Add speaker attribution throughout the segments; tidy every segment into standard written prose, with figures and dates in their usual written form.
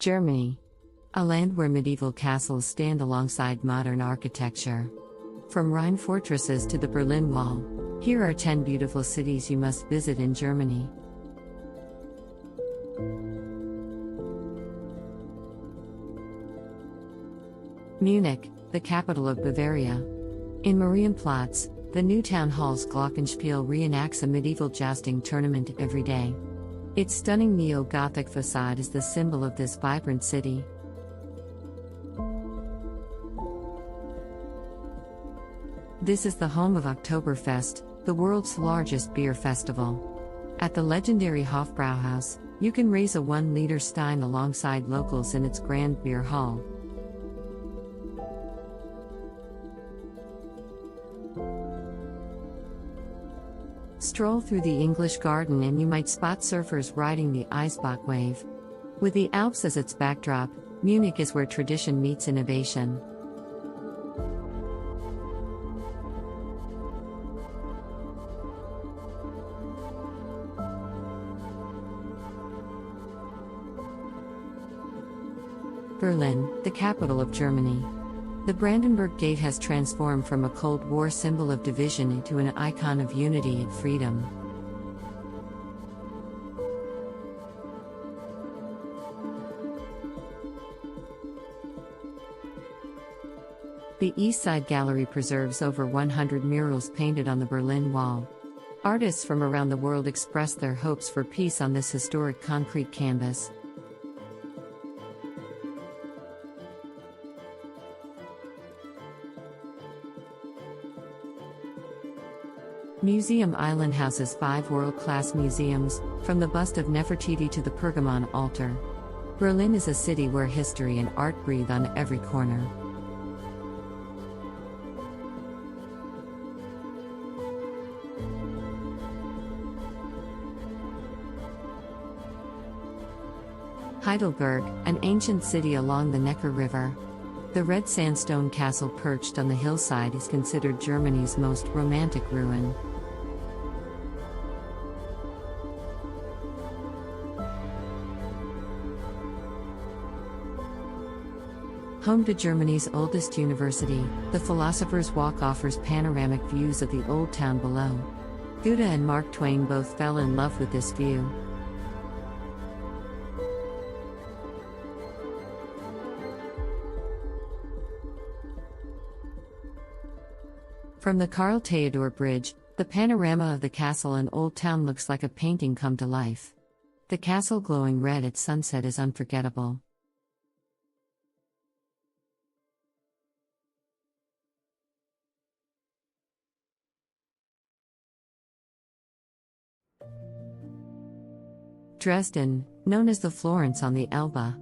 Speaker 1: Germany. A land where medieval castles stand alongside modern architecture. From Rhine fortresses to the Berlin Wall, here are 10 beautiful cities you must visit in Germany. Munich, the capital of Bavaria. In Marienplatz, the new town hall's Glockenspiel reenacts a medieval jousting tournament every day. Its stunning neo-Gothic facade is the symbol of this vibrant city. This is the home of Oktoberfest, the world's largest beer festival. At the legendary Hofbrauhaus, you can raise a 1-liter stein alongside locals in its grand beer hall. Stroll through the English Garden and you might spot surfers riding the Eisbach wave. With the Alps as its backdrop, Munich is where tradition meets innovation. Berlin, the capital of Germany. The Brandenburg Gate has transformed from a Cold War symbol of division into an icon of unity and freedom. The East Side Gallery preserves over 100 murals painted on the Berlin Wall. Artists from around the world express their hopes for peace on this historic concrete canvas. Museum Island houses 5 world-class museums, from the bust of Nefertiti to the Pergamon altar. Berlin is a city where history and art breathe on every corner. Heidelberg, an ancient city along the Neckar River. The red sandstone castle perched on the hillside is considered Germany's most romantic ruin. Home to Germany's oldest university, the Philosopher's Walk offers panoramic views of the Old Town below. Goethe and Mark Twain both fell in love with this view. From the Karl Theodor Bridge, the panorama of the castle and Old Town looks like a painting come to life. The castle glowing red at sunset is unforgettable. Dresden, known as the Florence on the Elbe.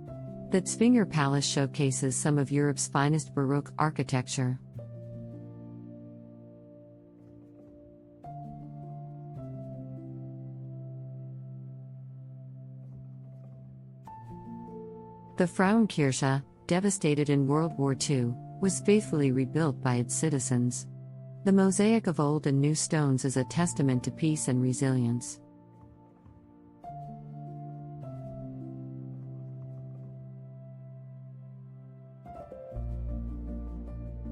Speaker 1: The Zwinger Palace showcases some of Europe's finest Baroque architecture. The Frauenkirche, devastated in World War II, was faithfully rebuilt by its citizens. The mosaic of old and new stones is a testament to peace and resilience.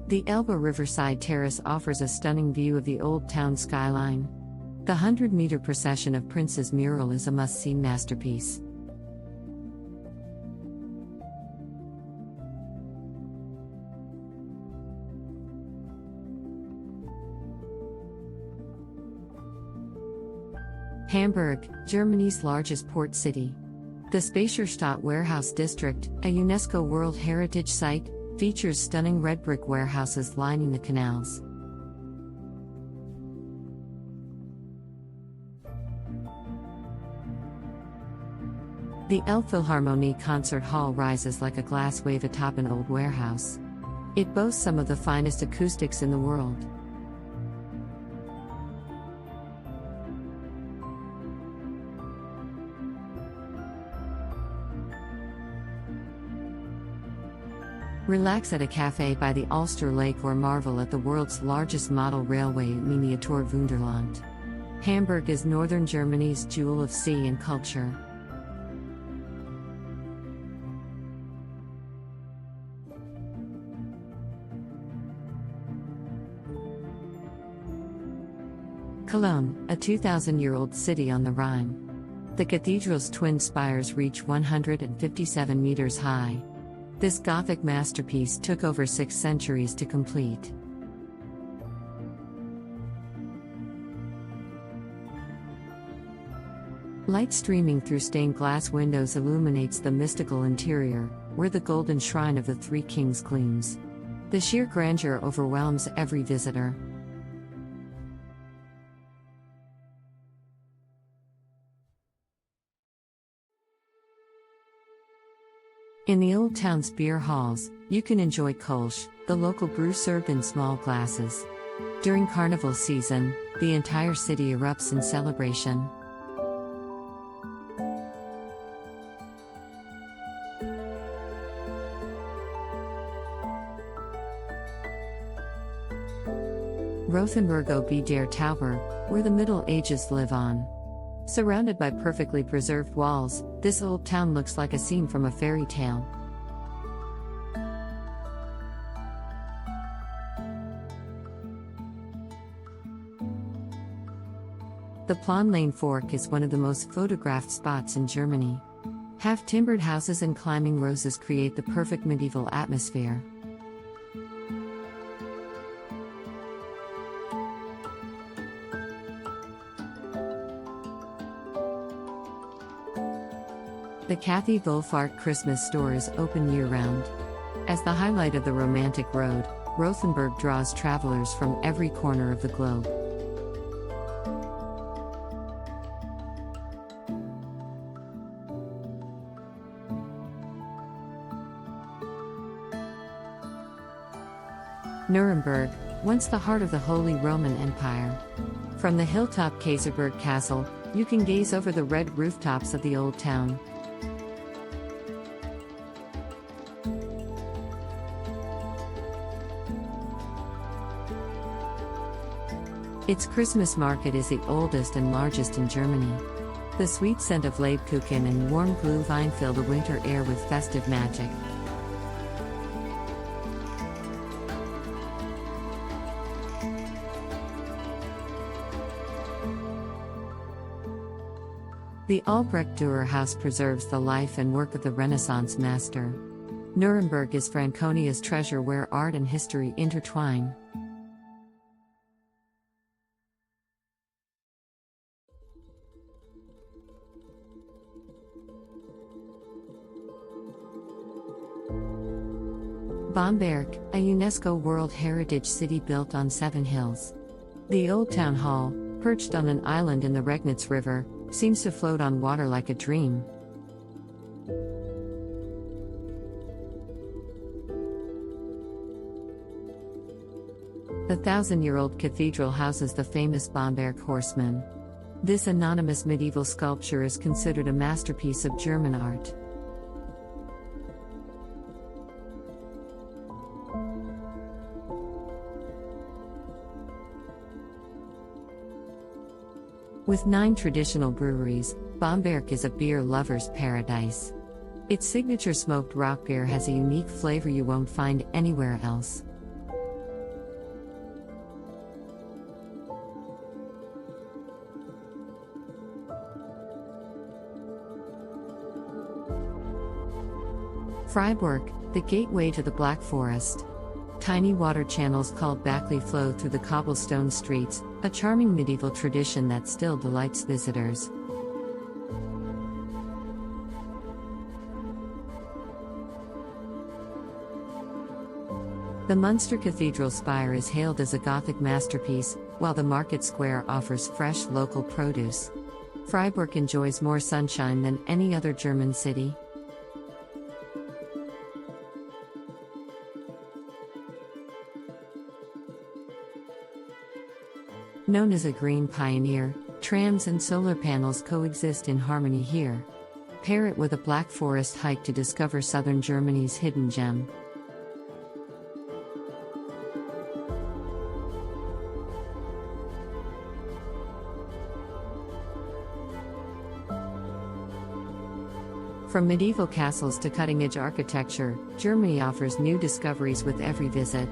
Speaker 1: The Elbe Riverside Terrace offers a stunning view of the Old Town skyline. The 100-meter procession of Prince's mural is a must-see masterpiece. Hamburg, Germany's largest port city. The Speicherstadt Warehouse District, a UNESCO World Heritage Site, features stunning red brick warehouses lining the canals. The Elbphilharmonie Concert Hall rises like a glass wave atop an old warehouse. It boasts some of the finest acoustics in the world. Relax at a cafe by the Ulster Lake or marvel at the world's largest model railway Miniatur Wunderland. Hamburg is northern Germany's jewel of sea and culture. Cologne, a 2,000-year-old city on the Rhine. The cathedral's twin spires reach 157 meters high. This Gothic masterpiece took over 6 centuries to complete. Light streaming through stained glass windows illuminates the mystical interior, where the golden shrine of the Three Kings gleams. The sheer grandeur overwhelms every visitor. In the old town's beer halls, you can enjoy Kolsch, the local brew served in small glasses. During carnival season, the entire city erupts in celebration. Rothenburg ob der Tauber, where the Middle Ages live on. Surrounded by perfectly preserved walls, this old town looks like a scene from a fairy tale. The Planlane Fork is one of the most photographed spots in Germany. Half-timbered houses and climbing roses create the perfect medieval atmosphere. The Cathy Wolfart Christmas store is open year-round. As the highlight of the Romantic Road, Rothenburg draws travelers from every corner of the globe. Nuremberg, once the heart of the Holy Roman Empire. From the hilltop Kaiserberg Castle, you can gaze over the red rooftops of the old town. Its Christmas market is the oldest and largest in Germany. The sweet scent of Lebkuchen and warm Glühwein fill the winter air with festive magic. The Albrecht-Dürer house preserves the life and work of the Renaissance master. Nuremberg is Franconia's treasure where art and history intertwine. Bamberg, a UNESCO World Heritage City built on 7 hills. The Old Town Hall, perched on an island in the Regnitz River, seems to float on water like a dream. The 1,000-year-old cathedral houses the famous Bamberg horseman. This anonymous medieval sculpture is considered a masterpiece of German art. With 9 traditional breweries, Bamberg is a beer lover's paradise. Its signature smoked rock beer has a unique flavor you won't find anywhere else. Freiburg, the gateway to the Black Forest. Tiny water channels called Backley flow through the cobblestone streets, a charming medieval tradition that still delights visitors. The Munster Cathedral spire is hailed as a Gothic masterpiece, while the market square offers fresh local produce. Freiburg enjoys more sunshine than any other German city. Known as a green pioneer, trams and solar panels coexist in harmony here. Pair it with a Black Forest hike to discover southern Germany's hidden gem. From medieval castles to cutting-edge architecture, Germany offers new discoveries with every visit.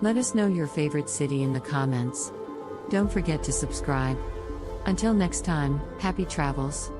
Speaker 1: Let us know your favorite city in the comments. Don't forget to subscribe. Until next time, happy travels.